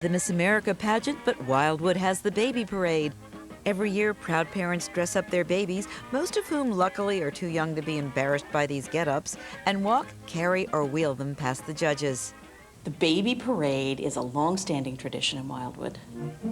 The Miss America pageant, but Wildwood has the baby parade. Every year, proud parents dress up their babies, most of whom luckily are too young to be embarrassed by these get-ups, and walk, carry, or wheel them past the judges. The baby parade is a long-standing tradition in Wildwood.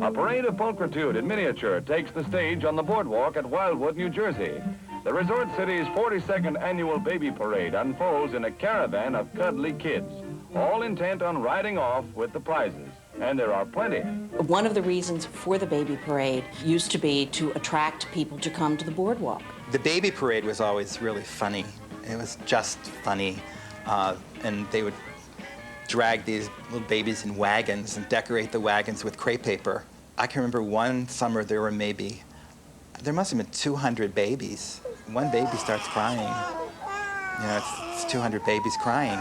A parade of pulchritude in miniature takes the stage on the boardwalk at Wildwood, New Jersey. The resort city's 42nd annual baby parade unfolds in a caravan of cuddly kids, all intent on riding off with the prizes. And there are plenty. One of the reasons for the baby parade used to be to attract people to come to the boardwalk. The baby parade was always really funny. It was just funny. And they would drag these little babies in wagons and decorate the wagons with crepe paper. I can remember one summer there must have been 200 babies. One baby starts crying. You know, it's 200 babies crying.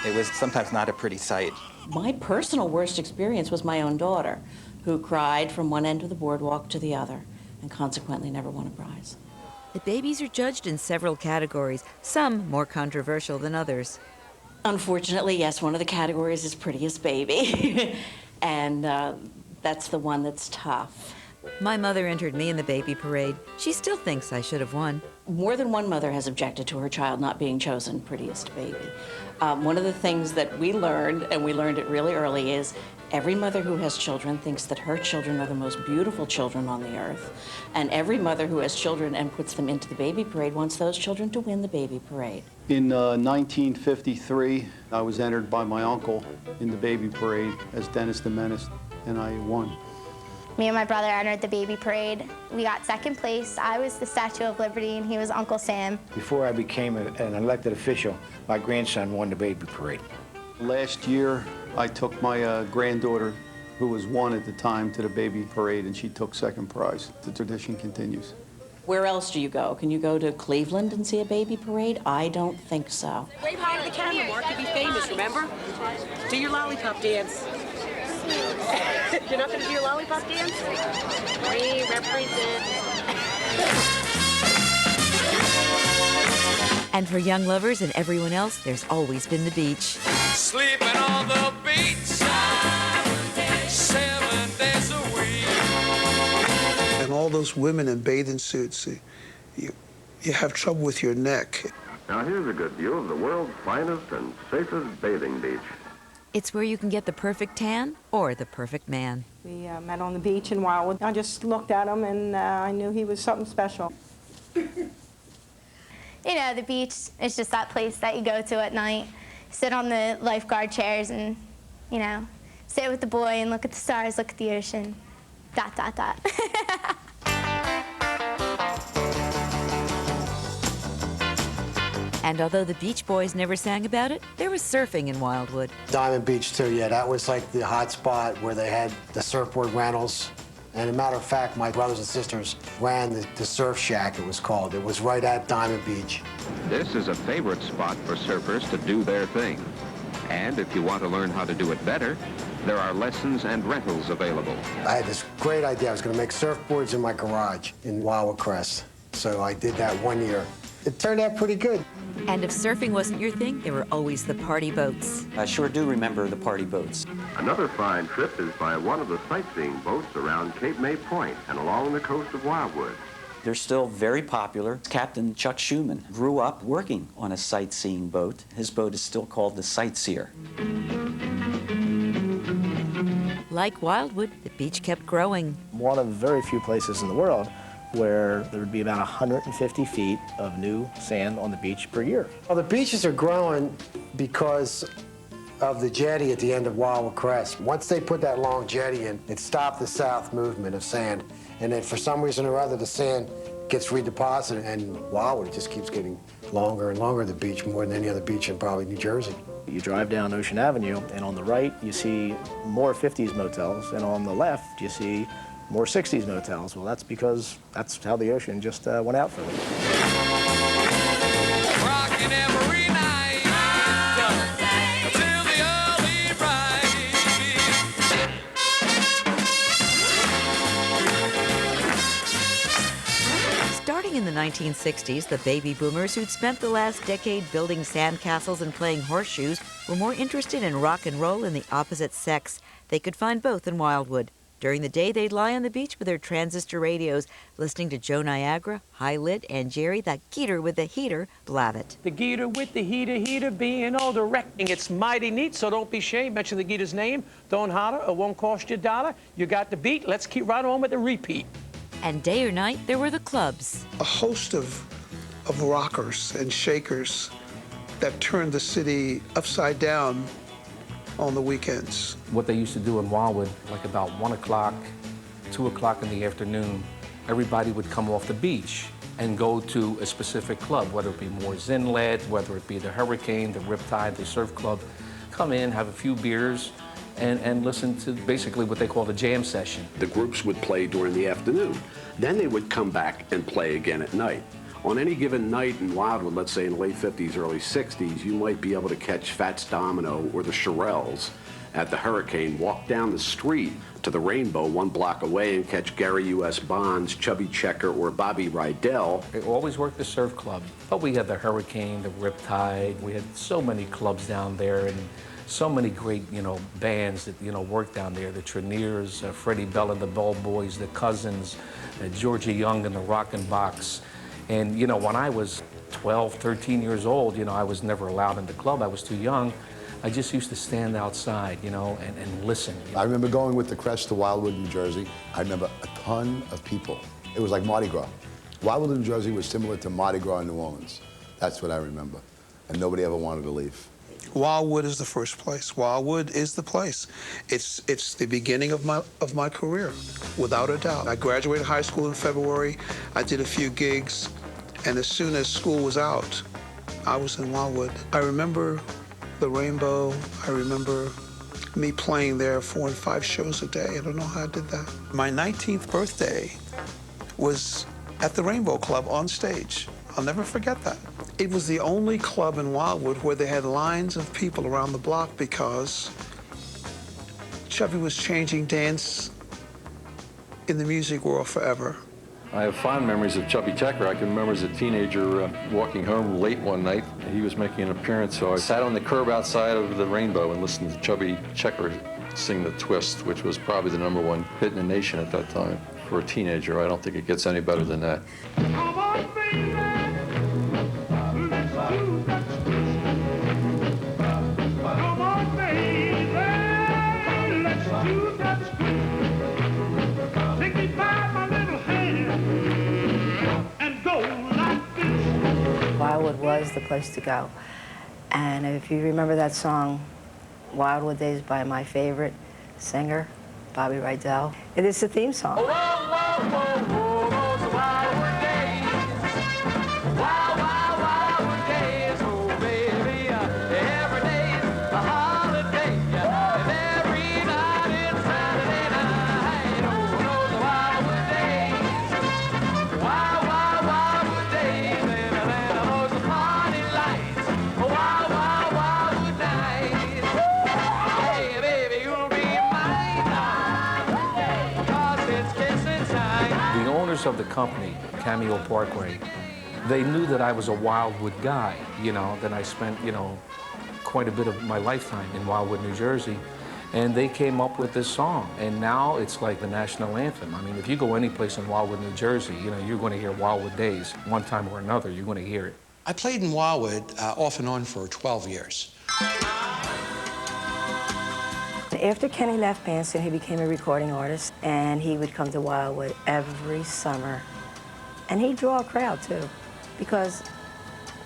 It was sometimes not a pretty sight. My personal worst experience was my own daughter, who cried from one end of the boardwalk to the other and consequently never won a prize. The babies are judged in several categories, some more controversial than others. Unfortunately, yes, one of the categories is prettiest baby, and that's the one that's tough. My mother entered me in the baby parade. She still thinks I should have won. More than one mother has objected to her child not being chosen prettiest baby. One of the things that we learned, and we learned it really early, is every mother who has children thinks that her children are the most beautiful children on the earth. And every mother who has children and puts them into the baby parade wants those children to win the baby parade. In 1953, I was entered by my uncle in the baby parade as Dennis the Menace, and I won. Me and my brother entered the baby parade. We got second place. I was the Statue of Liberty, and he was Uncle Sam. Before I became an elected official, my grandson won the baby parade. Last year, I took my granddaughter, who was 1 at the time, to the baby parade, and she took second prize. The tradition continues. Where else do you go? Can you go to Cleveland and see a baby parade? I don't think so. Wave hi to the camera, Mark, to be famous, remember? Do your lollipop dance. You're not going to do your lollipop dance? We represent. And for young lovers and everyone else, there's always been the beach. Sleeping on the beach 7 days a week. And all those women in bathing suits, you have trouble with your neck. Now here's a good view of the world's finest and safest bathing beach. It's where you can get the perfect tan or the perfect man. We met on the beach in Wildwood. I just looked at him and I knew he was something special. You know, the beach is just that place that you go to at night, sit on the lifeguard chairs and, you know, sit with the boy and look at the stars, look at the ocean, ... And although the Beach Boys never sang about it, there was surfing in Wildwood. Diamond Beach, too, yeah. That was like the hot spot where they had the surfboard rentals. And as a matter of fact, my brothers and sisters ran the Surf Shack, it was called. It was right at Diamond Beach. This is a favorite spot for surfers to do their thing. And if you want to learn how to do it better, there are lessons and rentals available. I had this great idea. I was going to make surfboards in my garage in Wildwood Crest. So I did that 1 year. It turned out pretty good. And if surfing wasn't your thing, there were always the party boats. I sure do remember the party boats. Another fine trip is by one of the sightseeing boats around Cape May Point and along the coast of Wildwood. They're still very popular. Captain Chuck Schumann grew up working on a sightseeing boat. His boat is still called the Sightseer. Like Wildwood, the beach kept growing. One of very few places in the world where there would be about 150 feet of new sand on the beach per year. Well, the beaches are growing because of the jetty at the end of Wildwood Crest. Once they put that long jetty in, it stopped the south movement of sand. And then for some reason or other, the sand gets redeposited, and Wildwood just keeps getting longer and longer, the beach, more than any other beach in probably New Jersey. You drive down Ocean Avenue, and on the right, you see more 50s motels, and on the left, you see more 60s motels. Well, that's because that's how the ocean just went out for them. Rocking every night till the early Starting in in the 1960s, the baby boomers who'd spent the last decade building sandcastles and playing horseshoes were more interested in rock and roll in the opposite sex. They could find both in Wildwood. During the day, they'd lie on the beach with their transistor radios, listening to Joe Niagara, High Lit, and Jerry, the Geeter with the heater, Blavitt. The Geeter with the heater being all directing. It's mighty neat, so don't be ashamed. Mention the Geeter's name. Don't holler, it won't cost you a dollar. You got the beat. Let's keep right on with the repeat. And day or night, there were the clubs. A host of rockers and shakers that turned the city upside down on the weekends. What they used to do in Wildwood, like about 1 o'clock, 2 o'clock in the afternoon, everybody would come off the beach and go to a specific club, whether it be more Zen-led, whether it be the Hurricane, the Riptide, the Surf Club. Come in, have a few beers, and listen to basically what they call the jam session. The groups would play during the afternoon. Then they would come back and play again at night. On any given night in Wildwood, let's say in the late 50s, early 60s, you might be able to catch Fats Domino or the Shirelles at the Hurricane, walk down the street to the Rainbow 1 block away and catch Gary U.S. Bonds, Chubby Checker, or Bobby Rydell. They always worked the Surf Club, but we had the Hurricane, the Riptide. We had so many clubs down there and so many great, bands that, worked down there. The Treniers, Freddie Bell and the Bell Boys, the Cousins, Georgia Young and the Rockin' Box. And, when I was 12, 13 years old, I was never allowed in the club. I was too young. I just used to stand outside, and listen. I remember going with the Crest to Wildwood, New Jersey. I remember a ton of people. It was like Mardi Gras. Wildwood, New Jersey was similar to Mardi Gras in New Orleans. That's what I remember. And nobody ever wanted to leave. Wildwood is the first place. Wildwood is the place. It's the beginning of my career, without a doubt. I graduated high school in February. I did a few gigs, and as soon as school was out, I was in Wildwood. I remember the Rainbow. I remember me playing there 4 and 5 shows a day. I don't know how I did that. My 19th birthday was at the Rainbow Club on stage. I'll never forget that. It was the only club in Wildwood where they had lines of people around the block because Chubby was changing dance in the music world forever. I have fond memories of Chubby Checker. I can remember as a teenager walking home late one night. He was making an appearance, so I sat on the curb outside of the Rainbow and listened to Chubby Checker sing The Twist, which was probably the #1 hit in the nation at that time. For a teenager, I don't think it gets any better than that. Wildwood was the place to go. And if you remember that song, Wildwood Days, by my favorite singer, Bobby Rydell, it is the theme song. Whoa, whoa, whoa, whoa, those Wildwood days. Wild, wild, Wildwood days. Oh, baby, every day's a holiday. And every night is Saturday night. Oh, those Wildwood days. Wild, wild, Wildwood days. And those party lights. Wild, wild, Wildwood nights. Hey, baby, you'll be mine now. 'Cause it's kissing time. The owners of the company, Cameo Parkway, they knew that I was a Wildwood guy, that I spent, quite a bit of my lifetime in Wildwood, New Jersey. And they came up with this song. And now it's like the national anthem. I mean, if you go any place in Wildwood, New Jersey, you're going to hear Wildwood Days. One time or another, you're going to hear it. I played in Wildwood off and on for 12 years. After Kenny left Manson, he became a recording artist, and he would come to Wildwood every summer. And he'd draw a crowd, too, because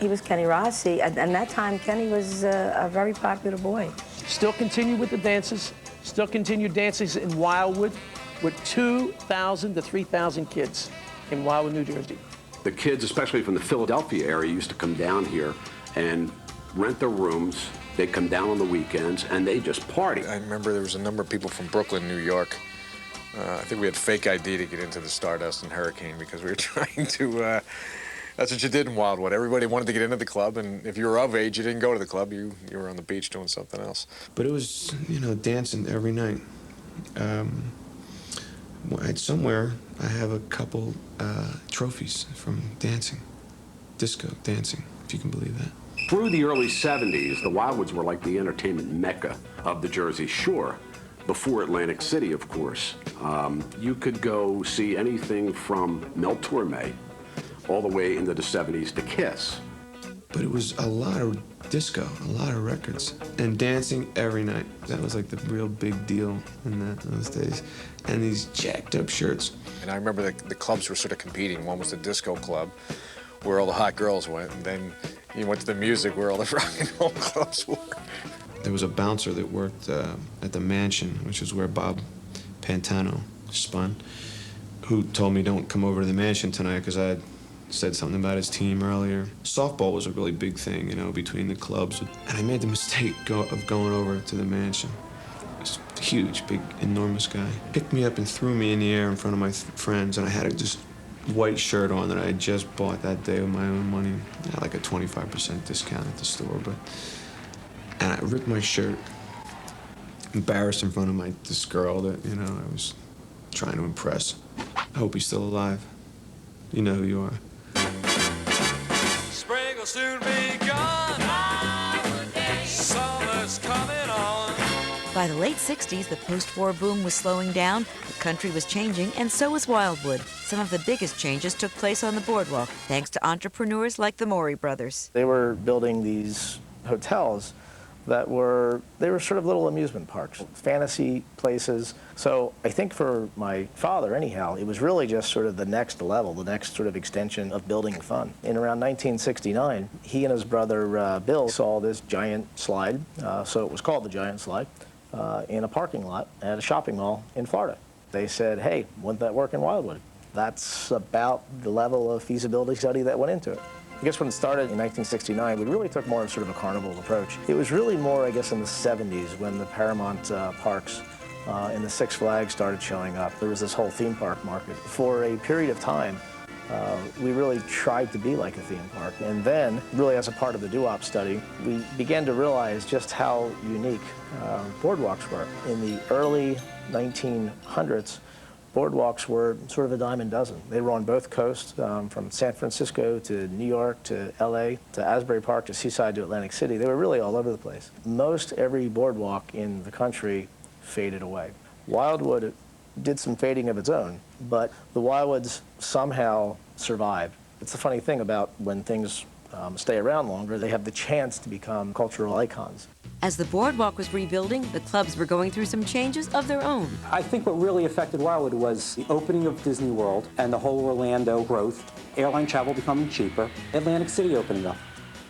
he was Kenny Rossi. And that time, Kenny was a very popular boy. Still continue with the dances, still continue dances in Wildwood with 2,000 to 3,000 kids in Wildwood, New Jersey. The kids, especially from the Philadelphia area, used to come down here and rent their rooms. They'd come down on the weekends, and they just party. I remember there was a number of people from Brooklyn, New York. I think we had fake ID to get into the Stardust and Hurricane because we were trying to, that's what you did in Wildwood. Everybody wanted to get into the club, and if you were of age, you didn't go to the club. You were on the beach doing something else. But it was, dancing every night. Somewhere I have a couple trophies from dancing, disco dancing, if you can believe that. Through the early 70s, the Wildwoods were like the entertainment mecca of the Jersey Shore. Before Atlantic City, of course. You could go see anything from Mel Torme all the way into the 70s to Kiss. But it was a lot of disco, a lot of records, and dancing every night. That was like the real big deal in those days. And these jacked up shirts. And I remember the clubs were sort of competing. One was the disco club, where all the hot girls went, and then you went to the music, where all the rock and roll clubs were. There was a bouncer that worked at the Mansion, which is where Bob Pantano spun, who told me don't come over to the Mansion tonight because I had said something about his team earlier. Softball was a really big thing, you know, between the clubs. And I made the mistake of going over to the Mansion. This huge, big, enormous guy. Picked me up and threw me in the air in front of my friends, and I had a just white shirt on that I had just bought that day with my own money. I had like a 25% discount at the store, but... And I ripped my shirt, embarrassed in front of this girl that, you know, I was trying to impress. I hope he's still alive. You know who you are. Spring will soon be gone. Summer's coming on. By the late 60s, the post-war boom was slowing down, the country was changing, and so was Wildwood. Some of the biggest changes took place on the boardwalk, thanks to entrepreneurs like the Morey brothers. They were building these hotels that they were sort of little amusement parks, fantasy places. So I think for my father, anyhow, it was really just sort of the next level, the next sort of extension of building fun. In around 1969, he and his brother Bill saw this giant slide, so it was called the Giant Slide, in a parking lot at a shopping mall in Florida. They said, hey, wouldn't that work in Wildwood? That's about the level of feasibility study that went into it. I guess when it started in 1969, we really took more of sort of a carnival approach. It was really more, I guess, in the 70s when the Paramount parks and the Six Flags started showing up. There was this whole theme park market. For a period of time, we really tried to be like a theme park. And then, really as a part of the doo-wop study, we began to realize just how unique boardwalks were. In the early 1900s, boardwalks were sort of a dime a dozen. They were on both coasts, from San Francisco to New York to LA to Asbury Park to Seaside to Atlantic City. They were really all over the place. Most every boardwalk in the country faded away. Wildwood did some fading of its own, but the Wildwoods somehow survived. It's the funny thing about when things stay around longer, they have the chance to become cultural icons. As the boardwalk was rebuilding, the clubs were going through some changes of their own. I think what really affected Wildwood was the opening of Disney World and the whole Orlando growth, airline travel becoming cheaper, Atlantic City opening up.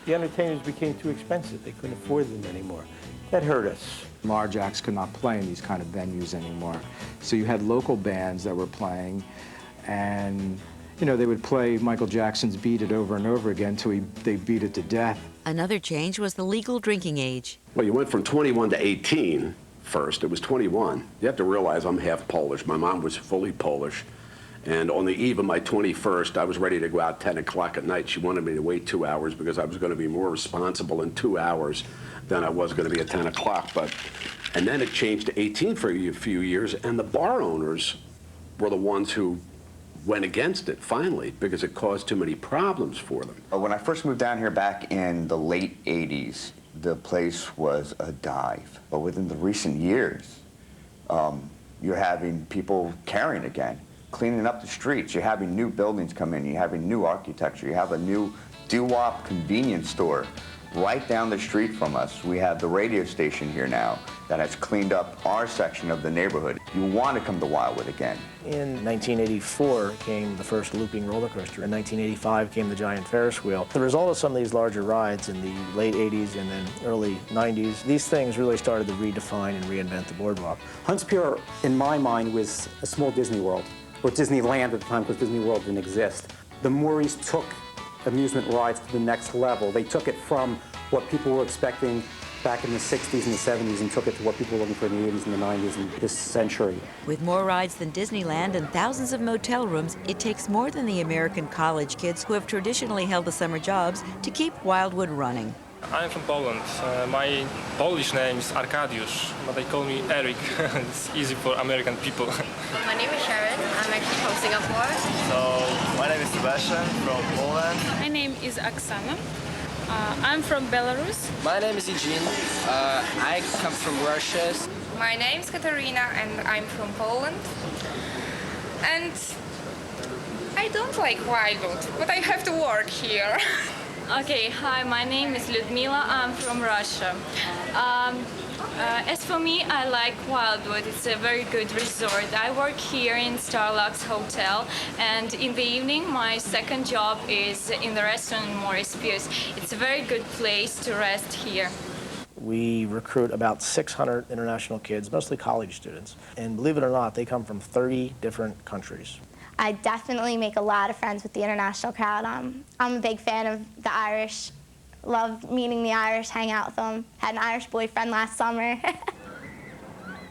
The entertainers became too expensive. They couldn't afford them anymore. That hurt us. Large acts could not play in these kind of venues anymore. So you had local bands that were playing, and you know, they would play Michael Jackson's Beat It over and over again until they beat it to death. Another change was the legal drinking age. Well, you went from 21 to 18 first. It was 21. You have to realize I'm half Polish. My mom was fully Polish. And on the eve of my 21st, I was ready to go out 10 o'clock at night. She wanted me to wait 2 hours because I was going to be more responsible in 2 hours than I was going to be at 10 o'clock. And then it changed to 18 for a few years, and the bar owners were the ones who went against it, finally, because it caused too many problems for them. When I first moved down here back in the late 80s, the place was a dive. But within the recent years, you're having people caring again, cleaning up the streets. You're having new buildings come in. You're having new architecture. You have a new doo-wop convenience store right down the street from us. We have the radio station here now that has cleaned up our section of the neighborhood. You want to come to Wildwood again. In 1984 came the first looping roller coaster. In 1985 came the giant Ferris wheel. The result of some of these larger rides in the late 80s and then early 90s, these things really started to redefine and reinvent the boardwalk. Hunts Pier, in my mind, was a small Disney World, or Disneyland at the time, because Disney World didn't exist. The Moreys took amusement rides to the next level. They took it from what people were expecting back in the 60s and the 70s and took it to what people were looking for in the 80s and the 90s and this century. With more rides than Disneyland and thousands of motel rooms, it takes more than the American college kids who have traditionally held the summer jobs to keep Wildwood running. I'm from Poland. My Polish name is Arkadiusz, but they call me Eric. It's easy for American people. My name is Sharon. I'm actually from Singapore. So, my name is Sebastian from Poland. My name is Oksana. I'm from Belarus. My name is Eugene. I come from Russia. My name is Katarina and I'm from Poland. And I don't like Wildwood, but I have to work here. Okay, hi, my name is Ludmila. I'm from Russia. As for me, I like Wildwood. It's a very good resort. I work here in Starlux Hotel, and in the evening, my second job is in the restaurant in Morris Pierce. It's a very good place to rest here. We recruit about 600 international kids, mostly college students. And believe it or not, they come from 30 different countries. I definitely make a lot of friends with the international crowd. I'm a big fan of the Irish. Love meeting the Irish, hang out with them. Had an Irish boyfriend last summer.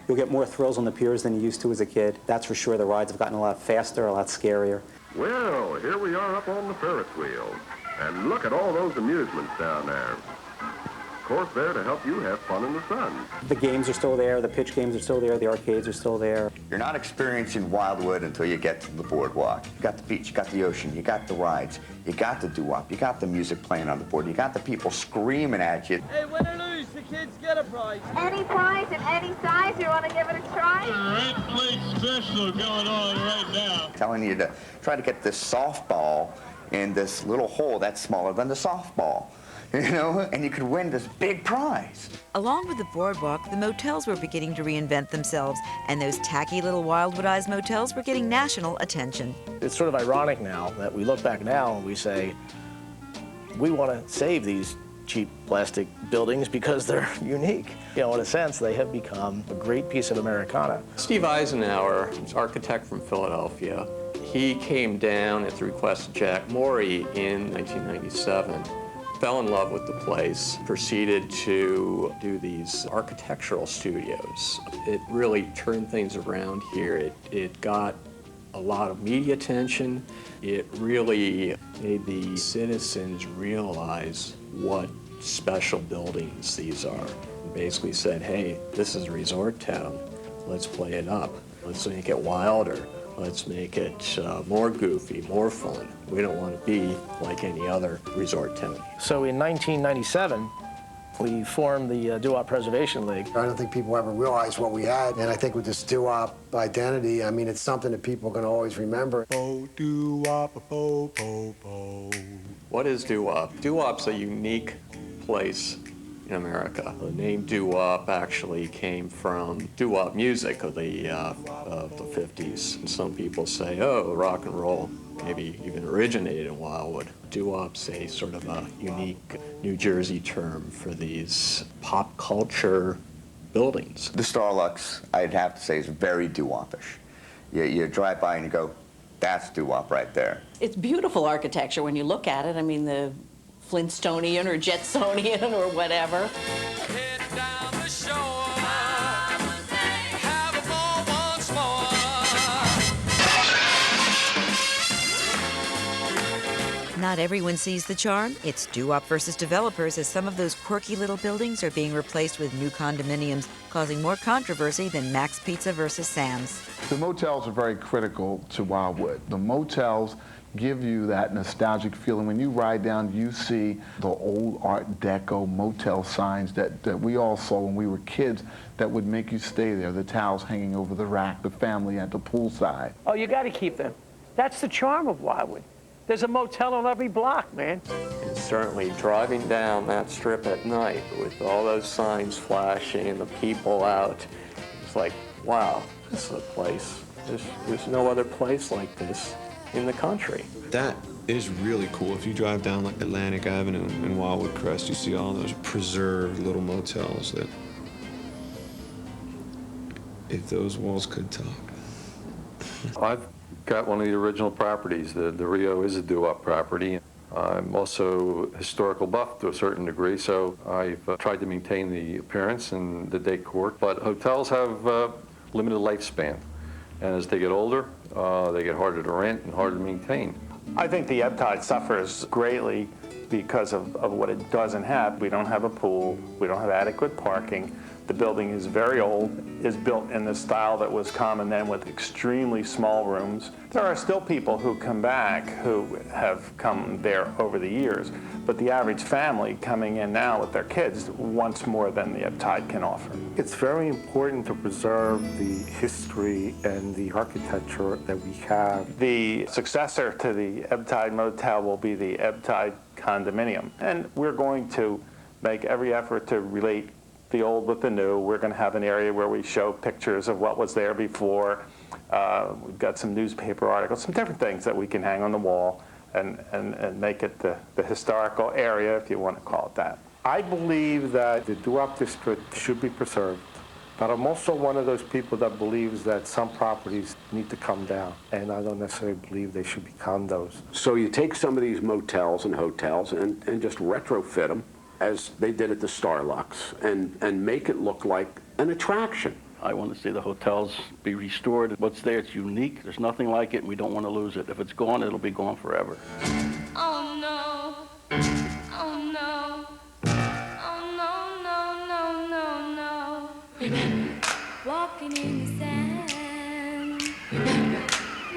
You'll get more thrills on the piers than you used to as a kid. That's for sure. The rides have gotten a lot faster, a lot scarier. Well, here we are up on the Ferris wheel. And look at all those amusements down there. Of course, there to help you have fun in the sun. The games are still there, the pitch games are still there, the arcades are still there. You're not experiencing Wildwood until you get to the boardwalk. You got the beach, you got the ocean, you got the rides, you got the doo-wop, you got the music playing on the board, you got the people screaming at you. Hey, win or lose, the kids get a prize. Any prize in any size, you want to give it a try? Red plate special going on right now. Telling you to try to get this softball in this little hole that's smaller than the softball. You know, and you could win this big prize. Along with the boardwalk, the motels were beginning to reinvent themselves, and those tacky little Wildwoodized motels were getting national attention. It's sort of ironic now that we look back now and we say, we want to save these cheap plastic buildings because they're unique. You know, in a sense, they have become a great piece of Americana. Steve Eisenhower, architect from Philadelphia, he came down at the request of Jack Morey in 1997. Fell in love with the place, proceeded to do these architectural studios. It really turned things around here. It got a lot of media attention. It really made the citizens realize what special buildings these are. Basically said, hey, this is a resort town. Let's play it up. Let's make it wilder. Let's make it more goofy, more fun. We don't want to be like any other resort town. So in 1997, we formed the Doo-Wop Preservation League. I don't think people ever realized what we had, and I think with this doo-wop identity, I mean, it's something that people are going to always remember. Bo doo-wop, bo, bo, bo. What is doo-wop? Doo-wop's a unique place in America. The name doo-wop actually came from doo-wop music of the 50s. And some people say, oh, rock and roll maybe even originated in Wildwood. Doo-wop's a sort of a unique New Jersey term for these pop culture buildings. The Starlux, I'd have to say, is very doo-wop-ish. You drive by and you go, that's doo-wop right there. It's beautiful architecture when you look at it. I mean, the Flintstonian or Jetsonian or whatever. Head down the shore. Have a ball once more. Not everyone sees the charm. It's doo-wop versus developers, as some of those quirky little buildings are being replaced with new condominiums, causing more controversy than Max Pizza versus Sam's. The motels are very critical to Wildwood. The motels give you that nostalgic feeling. When you ride down, you see the old Art Deco motel signs that we all saw when we were kids that would make you stay there. The towels hanging over the rack, the family at the poolside. Oh, you got to keep them. That's the charm of Wildwood. There's a motel on every block, man. And certainly driving down that strip at night with all those signs flashing and the people out, it's like, wow, this is a place. There's no other place like this in the country. That is really cool. If you drive down like Atlantic Avenue in Wildwood Crest, you see all those preserved little motels that, if those walls could talk. I've got one of the original properties. The Rio is a doo-wop property. I'm also historical buff to a certain degree, so I've tried to maintain the appearance and the decor. But hotels have limited lifespan, and as they get older, they get harder to rent and harder to maintain. I think the Ebb Tide suffers greatly because of what it doesn't have. We don't have a pool, we don't have adequate parking. The building is very old, is built in the style that was common then with extremely small rooms. There are still people who come back who have come there over the years, but the average family coming in now with their kids wants more than the Ebb Tide can offer. It's very important to preserve the history and the architecture that we have. The successor to the Ebb Tide Motel will be the Ebb Tide Condominium, and we're going to make every effort to relate the old with the new. We're going to have an area where we show pictures of what was there before. We've got some newspaper articles, some different things that we can hang on the wall and make it the historical area, if you want to call it that. I believe that the Doo-Wop District should be preserved, but I'm also one of those people that believes that some properties need to come down, and I don't necessarily believe they should be condos. So you take some of these motels and hotels and just retrofit them, as they did at the Starlux, and make it look like an attraction. I want to see the hotels be restored. What's there, it's unique. There's nothing like it, and we don't want to lose it. If it's gone, it'll be gone forever. Oh no, oh no, oh no, no, no, no, no. Remember, walking in the sand. Remember,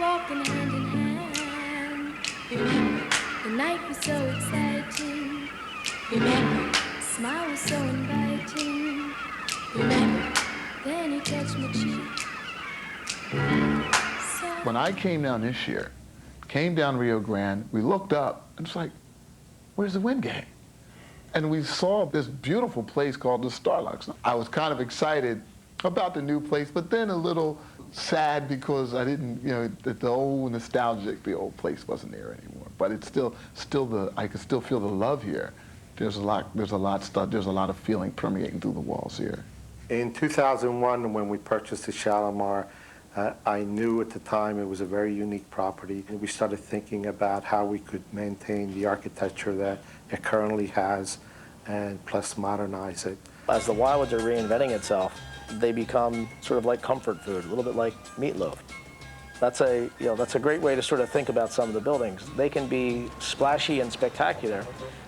walking hand in hand. Remember, the night was so exciting. Remember, smile was so inviting. Remember, then he touched my cheek. When I came down this year, came down Rio Grande, we looked up, and it's like, where's the Wingate? And we saw this beautiful place called the Starlux. I was kind of excited about the new place, but then a little sad because I didn't, the old nostalgic, the old place wasn't there anymore. But it's still I can still feel the love here. There's a lot of feeling permeating through the walls here. In 2001, when we purchased the Shalimar, I knew at the time it was a very unique property. And we started thinking about how we could maintain the architecture that it currently has and plus modernize it. As the Wildwoods are reinventing itself, they become sort of like comfort food, a little bit like meatloaf. That's a great way to sort of think about some of the buildings. They can be splashy and spectacular,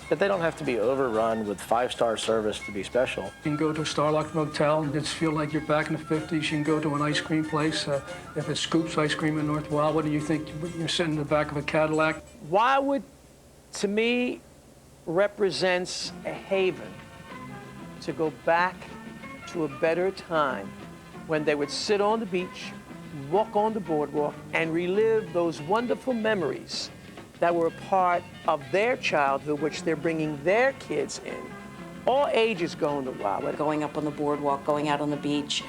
but they don't have to be overrun with 5-star service to be special. You can go to a Starlux Motel and just feel like you're back in the 50s. You can go to an ice cream place, if it's Scoops Ice Cream in North Wildwood, and you think you're sitting in the back of a Cadillac. Wildwood, to me, represents a haven to go back to a better time when they would sit on the beach, walk on the boardwalk, and relive those wonderful memories that were a part of their childhood, which they're bringing their kids in. All ages going to Wildwood. Going up on the boardwalk, going out on the beach,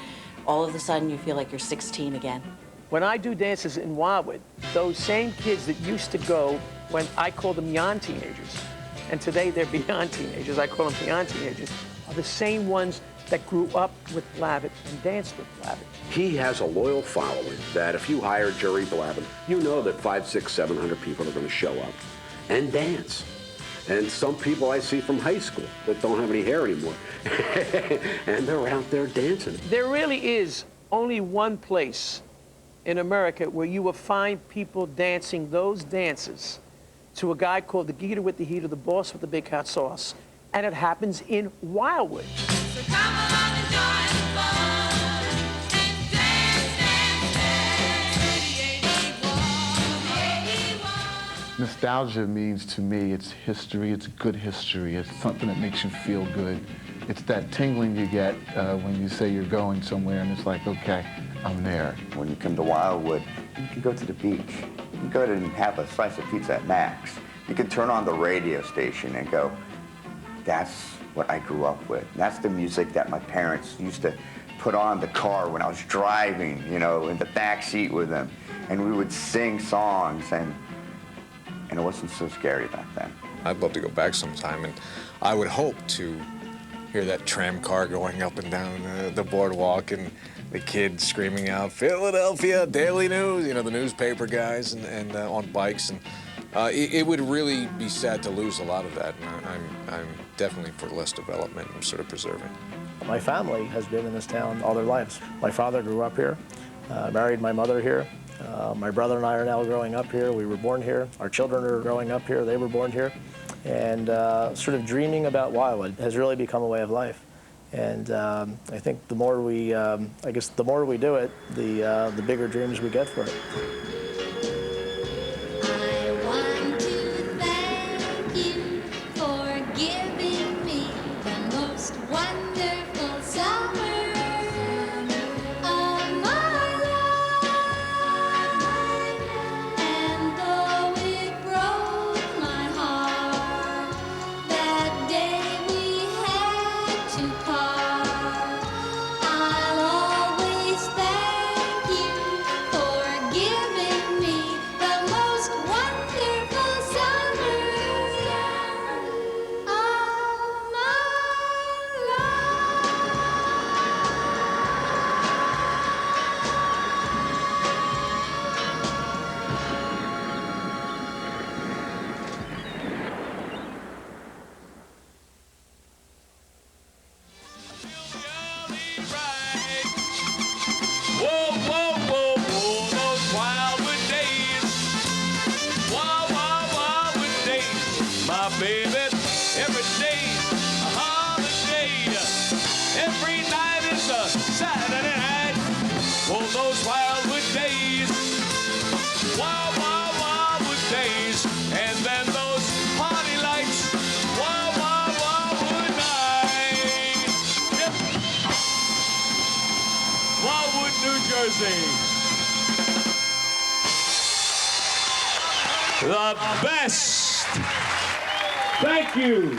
all of a sudden you feel like you're 16 again. When I do dances in Wildwood, those same kids that used to go when I call them young teenagers, and today they're beyond teenagers, I call them beyond teenagers, are the same ones that grew up with Blavitt and danced with Blavitt. He has a loyal following that if you hire Jerry Blavitt, you know that 500, 600, 700 people are going to show up and dance. And some people I see from high school that don't have any hair anymore, and they're out there dancing. There really is only one place in America where you will find people dancing those dances to a guy called the Geeter with the Heater, the Boss with the Big Hot Sauce, and it happens in Wildwood. So come along and join the fun and dance, dance, dance. Nostalgia means to me, it's history, it's good history, it's something that makes you feel good. It's that tingling you get when you say you're going somewhere and it's like, okay, I'm there. When you come to Wildwood, you can go to the beach. You can go to and have a slice of pizza at Max. You can turn on the radio station and go, that's what I grew up with. That's the music that my parents used to put on the car when I was driving, in the back seat with them. And we would sing songs, and it wasn't so scary back then. I'd love to go back sometime, and I would hope to hear that tram car going up and down the boardwalk and the kids screaming out, Philadelphia, Daily News, the newspaper guys and on bikes. And it would really be sad to lose a lot of that. And I'm definitely for less development and sort of preserving. My family has been in this town all their lives. My father grew up here. I married my mother here. My brother and I are now growing up here. We were born here. Our children are growing up here. They were born here. And sort of dreaming about Wildwood has really become a way of life. And I think the more we, the more we do it, the bigger dreams we get for it. The best. Thank you.